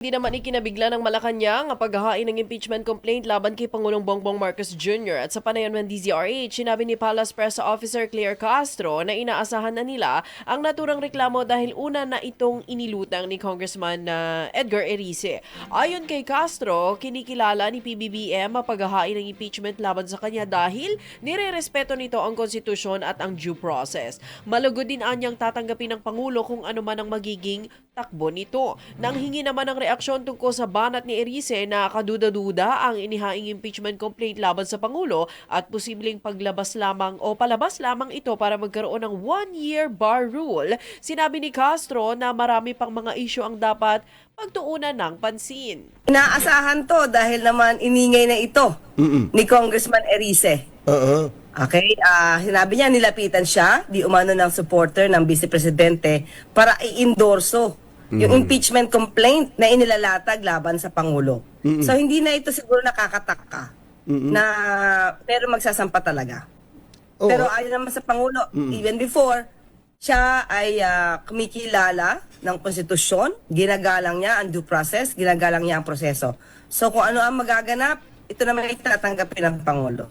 Hindi naman ikinabigla ng Malacanang ang paghahain ng impeachment complaint laban kay Pangulong Bongbong Marcos Jr. At sa panayan ng DZRH, sinabi ni Palace Press Officer Claire Castro na inaasahan na nila ang naturang reklamo dahil una na itong inilutang ni Congressman Edgar Erice. Ayon kay Castro, kinikilala ni PBBM ang paghahain ng impeachment laban sa kanya dahil nirerespeto nito ang konstitusyon at ang due process. Malugod din anyang tatanggapin ng Pangulo kung ano man ang magiging takbo nito. Nang hingi naman ng reaksyon tungkol sa banat ni Erice na kaduda-duda ang inihaing impeachment complaint laban sa Pangulo at posibleng paglabas lamang o palabas lamang ito para magkaroon ng one-year bar rule, sinabi ni Castro na marami pang mga isyu ang dapat pagtuunan ng pansin. Inaasahan to dahil naman iningay na ito ni Congressman Erice. Okay, sinabi niya nilapitan siya, di umano ng supporter ng Vice Presidente para i-endorso yung impeachment complaint na inilalatag laban sa Pangulo. So hindi na ito siguro nakakataka na pero magsasampa talaga. Pero ayon naman sa Pangulo, even before, siya ay kumikilala ng konstitusyon, ginagalang niya ang due process, ginagalang niya ang proseso. So kung ano ang magaganap, ito naman itatanggapin ng Pangulo.